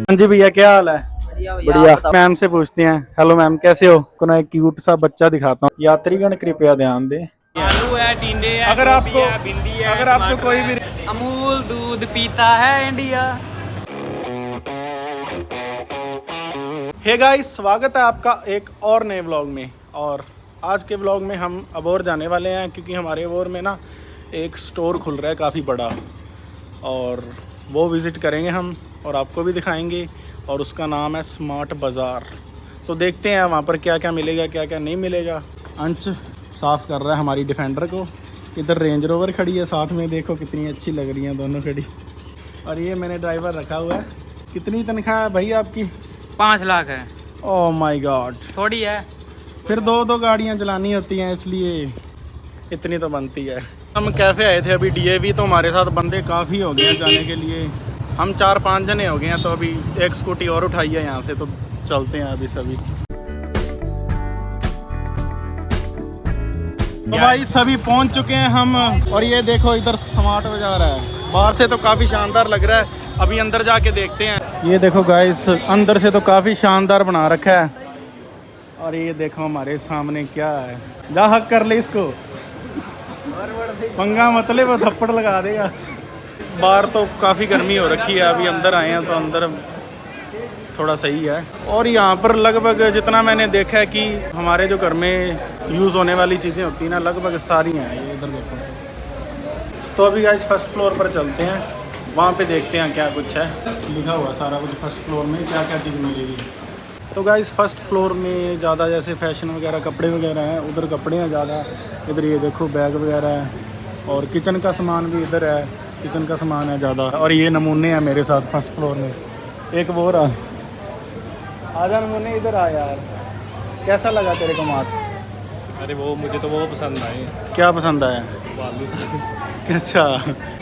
हाँ जी भैया, क्या हाल है? बढ़िया भैया, बढ़िया। आप बताओ। मैम से पूछते हैं। हेलो मैम, कैसे हो? को ना एक क्यूट सा बच्चा दिखाता हूँ, यात्रीगण कृपया ध्यान दें। आलू है, टिंडे है, अगर गोभी आपको है, भिंडी है, अगर आपको टमाटर कोई है। भी अमूल दूध पीता है इंडिया। हे गाइस, स्वागत है आपका एक और नए व्लॉग में। और आज के व्लॉग में हम अबोर जाने वाले हैं, क्योंकि हमारे अबोर में ना एक स्टोर खुल रहा है काफ़ी बड़ा, और वो विज़िट करेंगे हम और आपको भी दिखाएंगे। और उसका नाम है स्मार्ट बाज़ार। तो देखते हैं वहाँ पर क्या क्या मिलेगा, क्या क्या नहीं मिलेगा। अंश साफ़ कर रहा है हमारी डिफेंडर को। इधर रेंज रोवर खड़ी है साथ में, देखो कितनी अच्छी लग रही हैं दोनों खड़ी। और ये मैंने ड्राइवर रखा हुआ है। कितनी तनख्वाह है भाई आपकी? 5 लाख है। Oh my God. थोड़ी है। फिर दो गाड़ियाँ चलानी होती हैं, इसलिए इतनी तो बनती है। हम कैफ़े आए थे अभी डीएवी, तो हमारे साथ बंदे काफ़ी हो गए हैं जाने के लिए। हम 4-5 जने हो गए हैं, तो अभी एक स्कूटी और उठाई है यहाँ से, तो चलते हैं अभी सभी। तो भाई सभी पहुँच चुके हैं हम। और ये देखो इधर स्मार्ट बाज़ार है। बाहर से तो काफ़ी शानदार लग रहा है, अभी अंदर जाके देखते हैं। ये देखो गाइस, अंदर से तो काफ़ी शानदार बना रखा है। और ये देखो हमारे सामने क्या है। जा हक कर ले इसको, पंगा मतलब वो थप्पड़ लगा देगा। बाहर तो काफ़ी गर्मी हो रखी है, अभी अंदर आए हैं तो अंदर थोड़ा सही है। और यहाँ पर लगभग जितना मैंने देखा है कि हमारे जो घर में यूज़ होने वाली चीज़ें होती हैं ना, लगभग सारी हैं। ये इधर देखो। तो अभी गाइस फर्स्ट फ्लोर पर चलते हैं, वहाँ पे देखते हैं क्या कुछ है। लिखा हुआ सारा कुछ फर्स्ट फ्लोर में क्या क्या चीज़ मिलेगी। तो गाइस फर्स्ट फ्लोर में ज़्यादा जैसे फैशन वगैरह, कपड़े वगैरह हैं, उधर कपड़े हैं ज़्यादा। इधर ये देखो बैग वगैरह है, और किचन का सामान भी इधर है। किचन का सामान है ज़्यादा। और ये नमूने हैं मेरे साथ फर्स्ट फ्लोर में। एक वो रहा, आजा नमूने इधर आ यार। कैसा लगा तेरे को मार्ट? अरे वो मुझे तो वो पसंद आए, क्या पसंद आया? बालू साहब। अच्छा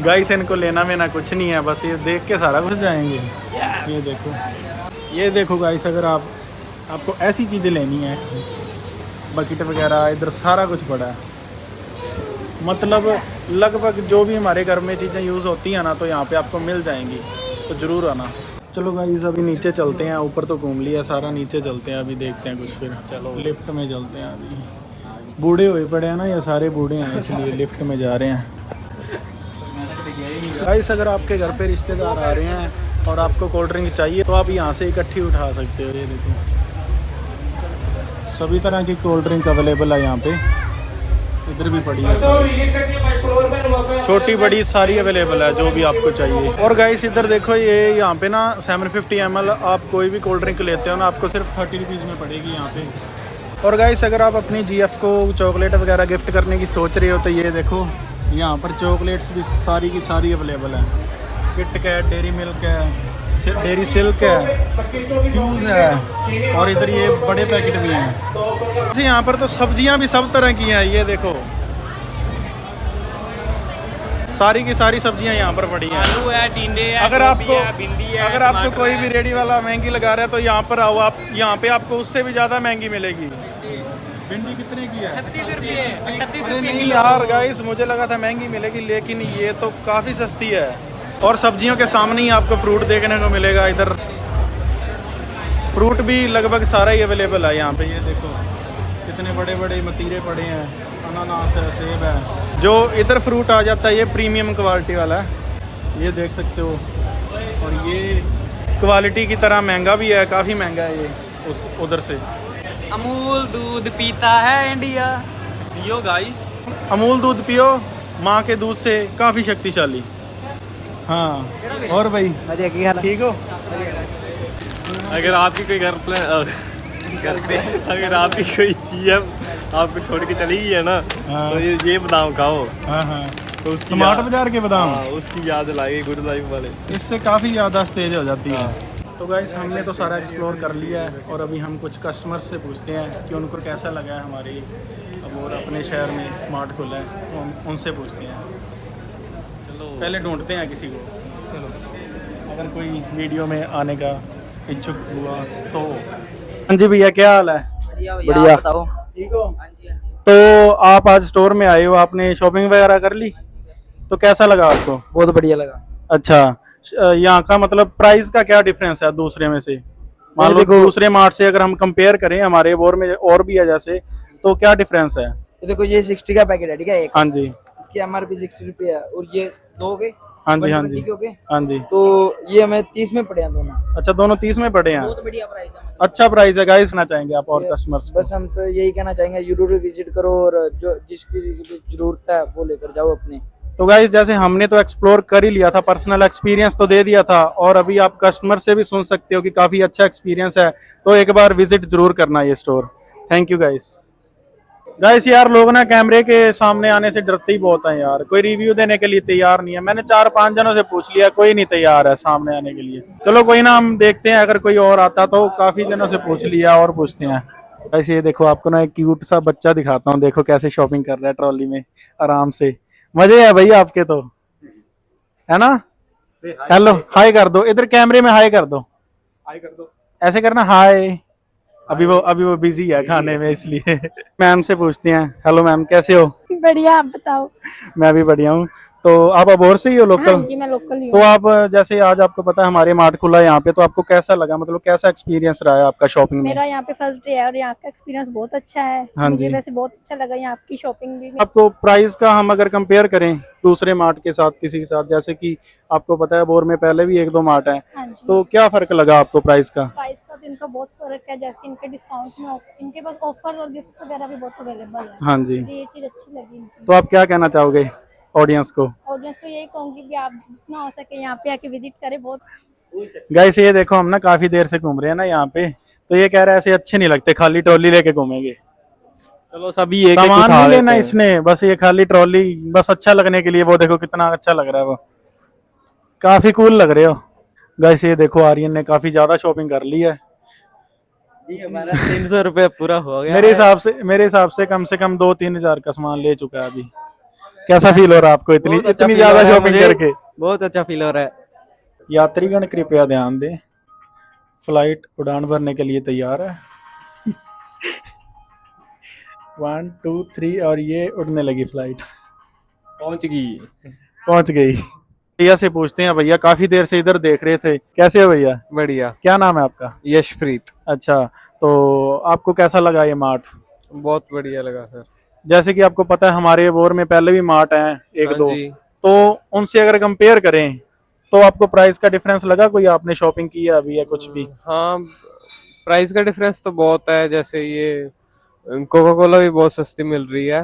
गाइस, इनको लेना में ना कुछ नहीं है, बस ये देख के सारा कुछ जाएंगे। ये देखो, ये देखो गाइस, अगर आपको ऐसी चीज़ें लेनी है, बकेट वगैरह, इधर सारा कुछ पड़ा है। मतलब लगभग जो भी हमारे घर में चीज़ें यूज़ होती हैं ना, तो यहाँ पे आपको मिल जाएंगी, तो ज़रूर आना। चलो गाइस अभी नीचे चलते हैं, ऊपर तो घूम लिया सारा, नीचे चलते हैं अभी, देखते हैं कुछ। फिर चलो लिफ्ट में चलते हैं अभी। बूढ़े हुए पड़े हैं ना, ये सारे बूढ़े हैं, इसलिए लिफ्ट में जा रहे हैं। गाइस अगर आपके घर पे रिश्तेदार आ रहे हैं और आपको कोल्ड ड्रिंक चाहिए, तो आप यहाँ से इकट्ठी उठा सकते हो। ये देखो सभी तरह की कोल्ड ड्रिंक अवेलेबल है यहाँ पे। इधर भी पड़ी है, छोटी बड़ी सारी अवेलेबल है, जो भी आपको चाहिए। और गाइस इधर देखो, ये यहाँ पे ना 750 ml आप कोई भी कोल्ड ड्रिंक लेते हो ना, आपको सिर्फ 30 रुपीज़ में पड़ेगी यहाँ पे। और गाइस अगर आप अपनी जीएफ को चॉकलेट वगैरह गिफ्ट करने की सोच रहे हो, तो ये देखो यहाँ पर चॉकलेट्स भी सारी की सारी अवेलेबल है। किट कैट, डेरी मिल्क है, डेरी सिल्क है, फ्यूज़ है, और इधर ये बड़े पैकेट भी हैं। जी यहाँ पर तो सब्जियाँ भी सब तरह की हैं। ये देखो सारी की सारी सब्जियां यहाँ पर पड़ी हैं। आलू है, टिंडे है, अगर गोभी आपको है, भिंडी है, अगर आपको टमाटर कोई है। भी रेडी वाला महंगी लगा रहा है, तो यहाँ पर आओ आप, यहाँ पे आपको उससे भी ज़्यादा महंगी मिलेगी। भिंडी कितने की है? 36 रुपये, 38 अरे रुपये नहीं किलो। यार गाइस, मुझे लगा था महंगी मिलेगी, लेकिन ये तो काफ़ी सस्ती है। और सब्जियों के सामने ही आपको फ्रूट देखने को मिलेगा। इधर फ्रूट भी लगभग सारा ही अवेलेबल है यहाँ पे। ये देखो कितने बड़े बड़े मतीरे पड़े हैं, अनानास है, सेब है। जो इधर फ्रूट आ जाता है ये प्रीमियम क्वालिटी वाला है, ये देख सकते हो। और ये क्वालिटी की तरह महंगा भी है, काफ़ी महंगा है ये उस उधर से। अमूल दूध पीता है इंडिया। पियो गाइस। अमूल दूध पियो, माँ के दूध से काफ़ी शक्तिशाली। हाँ और भाई ठीक हो? अगर आपकी कोई घर पे अगर आपकी कोई चीज़ आपको छोड़ के चली गई है ना, हाँ। तो ये बादाम खाओ। हाँ हाँ, तो उसकी स्मार्ट बाजार के बादाम, उसकी याद लाएगी गुड लाइफ वाले। इससे काफ़ी ज़्यादा तेज हो जाती है। तो गाइस हमने तो सारा एक्सप्लोर कर लिया है, और अभी हम कुछ कस्टमर्स से पूछते हैं कि उनको कैसा लगा है हमारे अब और अपने शहर में मार्ट खुला है, तो हम उनसे पूछते हैं। चलो पहले ढूंढते हैं किसी को। चलो, अगर कोई वीडियो में आने का इच्छुक हुआ तो। हाँ जी भैया, क्या हाल है? बढ़िया भैया, बढ़िया। आप बताओ। ठीक हो? हाँ जी, हाँ जी। तो आप आज स्टोर में आए हो, आपने शॉपिंग वगैरह कर ली, तो कैसा लगा आपको? बहुत बढ़िया लगा। अच्छा, यहाँ का मतलब प्राइस का क्या डिफरेंस है दूसरे में से? मान लो देखो- दूसरे मार्ट से अगर हम कंपेयर करें, हमारे बोर में और भी है जैसे, तो क्या डिफरेंस है? ये देखो, ये 60 का पैकेट है, ठीक है, एक हाँ जी, इसकी MRP 60 रुपये है, और ये दो हो गए, हाँ जी, हाँ 120 जी, के हो गए, हाँ जी। तो ये हमें 30 में पड़े हैं दोनों। अच्छा, दोनों 30 में पड़े हैं। बहुत बढ़िया प्राइस है अच्छा प्राइस है गाइस, ना चाहेंगे आप और ये- कस्टमर्स को? बस हम तो यही कहना चाहेंगे, जरूर विजिट करो और जो जिसकी जरूरत है वो लेकर जाओ अपने। तो गाइस जैसे हमने तो एक्सप्लोर कर ही लिया था, पर्सनल एक्सपीरियंस तो दे दिया था, और अभी आप कस्टमर से भी सुन सकते हो कि काफी अच्छा एक्सपीरियंस है, तो एक बार विजिट जरूर करना ये store. Thank you guys. Guys यार लोग ना कैमरे के सामने आने से डरते ही बहुत हैं यार, कोई रिव्यू देने के लिए तैयार नहीं है। मैंने 4-5 जनों से पूछ लिया, कोई नहीं तैयार है सामने आने के लिए। चलो कोई ना, हम देखते हैं अगर कोई और आता तो। काफी जनों से पूछ लिया और पूछते हैं। ऐसे ये देखो, आपको ना एक क्यूट सा बच्चा दिखाता हूँ, देखो कैसे शॉपिंग कर रहा है ट्रॉली में आराम से। मजे है भैया आपके तो, है ना? हेलो, हाय कर दो इधर कैमरे में, हाय कर दो, हाय कर दो, ऐसे करना हाय। अभी वो बिजी है खाने में इसलिए। मैम से पूछते हैं। हेलो मैम, कैसे हो? बढ़िया, आप बताओ। मैं भी बढ़िया हूँ। तो आप अबोहर से ही हो, हाँ लोकल? जी, मैं लोकल ही तो हूँ। आप जैसे आज आपको पता है हमारे मार्ट खुला है यहाँ पे, तो आपको कैसा लगा, मतलब कैसा एक्सपीरियंस रहा है आपका शॉपिंग में? मेरा यहाँ पे फर्स्ट डे है और यहाँ का एक्सपीरियंस बहुत अच्छा है। हाँ मुझे जी। वैसे बहुत अच्छा लगा यहाँ की शॉपिंग भी। आपको प्राइस का हम अगर कंपेयर करें दूसरे मार्ट के साथ, किसी के साथ, जैसे कि आपको पता है बोर में पहले भी 1-2 मार्ट है, हाँ जी, तो क्या फर्क लगा आपको प्राइस का? प्राइस का तो इनका बहुत फर्क है। जैसे इनके डिस्काउंट में इनके पास ऑफर और गिफ्ट्स वगैरह भी बहुत अवेलेबल है। हाँ जी। मुझे ये चीज अच्छी लगी इनकी। तो आप क्या कहना चाहोगे ऑडियंस को? ऑडियंस को यही कहूंगी कि आप जितना हो सके यहाँ पे आके विजिट करें। बहुत गाइस ये देखो, हम ना काफी देर से घूम रहे हैं ना यहाँ पे, तो ये कह रहा है ऐसे अच्छे नहीं लगते, खाली ट्रॉली लेके घूमेंगे। चलो सभी एक सामान नहीं लेना इसने, बस ये खाली ट्रॉली, बस अच्छा लगने के लिए। वो देखो कितना अच्छा लग रहा है, वो काफी कूल लग रहे हो। गाइस ये देखो, आर्यन ने काफी ज्यादा शॉपिंग कर ली है। जी हमारा 300 रुपये पूरा हो गया मेरे हिसाब से कम 2-3 हजार का सामान ले चुका है अभी। कैसा फील हो रहा है आपको इतनी बहुत अच्छा इतनी feel हो ज्यादा रहा है शॉपिंग मुझे। करके? बहुत अच्छा फील हो रहा है। यात्रीगण कृपया ध्यान दें, फ्लाइट उड़ान भरने के लिए तैयार है। 1 2 3 और ये उड़ने लगी फ्लाइट, पहुंच गई। भैया से पूछते हैं। भैया काफी देर से इधर देख रहे थे, कैसे हो भैया? बढ़िया। क्या नाम है आपका? यशप्रीत। अच्छा, तो आपको कैसा लगा ये मार्ट? बहुत बढ़िया लगा सर। जैसे कि आपको पता है हमारे बोर में पहले भी मार्ट हैं 1-2, हाँ जी। तो उनसे अगर कंपेयर करें तो आपको प्राइस का डिफरेंस लगा कोई? आपने शॉपिंग की है अभी या कुछ भी? हाँ, प्राइस का डिफरेंस तो बहुत है। जैसे ये कोका कोला भी बहुत सस्ती मिल रही है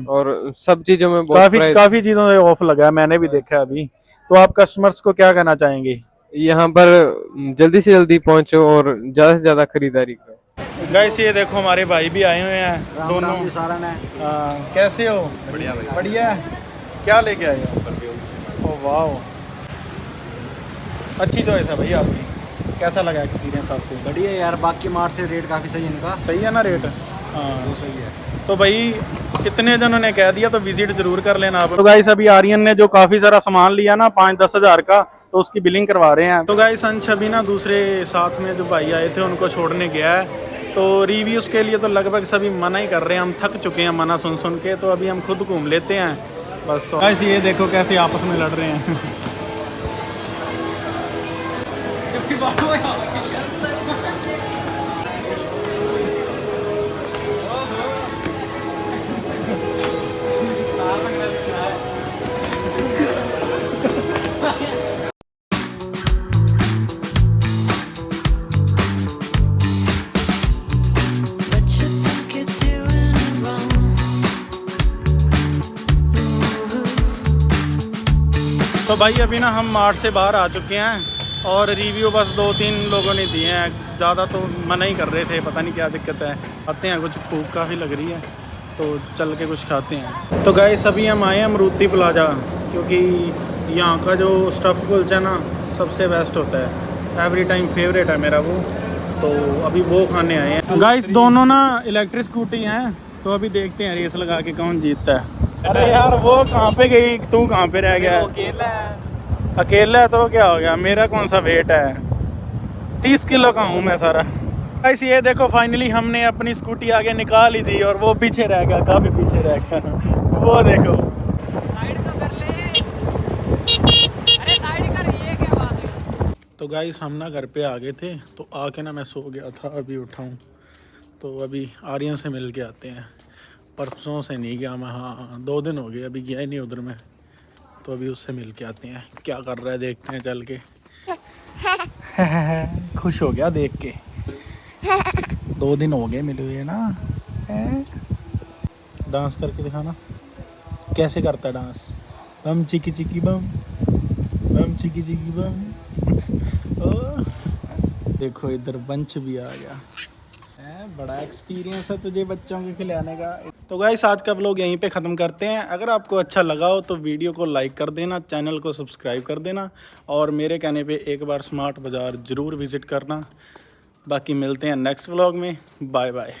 और सब चीजों में बहुत काफी चीजों से ऑफ लगा है, मैंने भी देखा है अभी। तो आप कस्टमर्स को क्या कहना चाहेंगे? यहाँ पर जल्दी से जल्दी पहुंचो और ज्यादा से ज्यादा खरीदारी करो। गाइस ये देखो, हमारे भाई भी आए हुए हैं दोनों। कैसे हो? बढ़िया भाई। बढ़िया। क्या लेके आए हो? ओह वाह, अच्छी चॉइस है भाई आपकी। कैसा लगा एक्सपीरियंस आपको? बढ़िया यार, बाकी मार्ट से रेट काफ़ी सही है इनका। सही है ना रेट? हाँ वो सही है। तो भाई कितने जनों ने कह दिया, तो विजिट जरूर कर लेना आप। तो गाइस अभी आर्यन ने जो काफी सारा सामान लिया ना 5-10 हजार का, तो उसकी बिलिंग करवा रहे हैं। तो गाइस अंश अभी ना दूसरे साथ में जो भाई आए थे उनको छोड़ने गया है, तो रिव्यूज के लिए तो लगभग सभी मना ही कर रहे हैं। हम थक चुके हैं मना सुन सुन के, तो अभी हम खुद घूम लेते हैं बस। गाइस ये देखो कैसे आपस में लड़ रहे हैं। What you think you're doing wrong? तो भाई अभी ना हम मार्ट से बाहर आ चुके हैं और रिव्यू बस 2-3 लोगों ने दिए हैं, ज़्यादा तो मना ही कर रहे थे। पता नहीं क्या दिक्कत है। आते हैं, कुछ भूख काफ़ी लग रही है तो चल के कुछ खाते हैं। तो गाइस अभी हम आए हैं अमरूती प्लाजा, क्योंकि यहाँ का जो स्टफ़ कुलचा ना सबसे बेस्ट होता है। एवरी टाइम फेवरेट है मेरा वो, तो अभी वो खाने आए हैं। गाइस दोनों ना इलेक्ट्रिक स्कूटी हैं, तो अभी देखते हैं रेस लगा के कौन जीतता है। अरे यार वो कहाँ पे गई, तू कहाँ पे रह गया? अकेला है तो क्या हो गया, मेरा कौन सा वेट है? 30 किलो का हूँ मैं सारा। गाइस ये देखो फाइनली हमने अपनी स्कूटी आगे निकाल ही दी और वो पीछे रह गया, काफ़ी पीछे रह गया। वो देखो साइड तो कर ले। अरे साइड कर, ये क्या तो गाइस हम ना घर पे आ गए थे, तो आके ना मैं सो गया था, अभी उठा हूँ। तो अभी आर्यन से मिल के आते हैं। परसों से नहीं गया मैं, हाँ 2 दिन हो गए, अभी गया ही नहीं उधर में। तो अभी उससे मिल के आते हैं, क्या कर रहा है देखते हैं चल के। खुश हो गया देख के, 2 दिन हो गए मिले हुए ना। डांस करके दिखाना, कैसे करता है डांस। बम चिकी चिकी बम, बम चिकी चिकी बम। ओ, देखो इधर बंच भी आ गया है। बड़ा एक्सपीरियंस है तुझे बच्चों के खिलाने का। तो गाइस आज का व्लॉग यहीं पे ख़त्म करते हैं। अगर आपको अच्छा लगा हो तो वीडियो को लाइक कर देना, चैनल को सब्सक्राइब कर देना, और मेरे कहने पे एक बार स्मार्ट बाज़ार ज़रूर विज़िट करना। बाकी मिलते हैं नेक्स्ट व्लॉग में। Bye bye.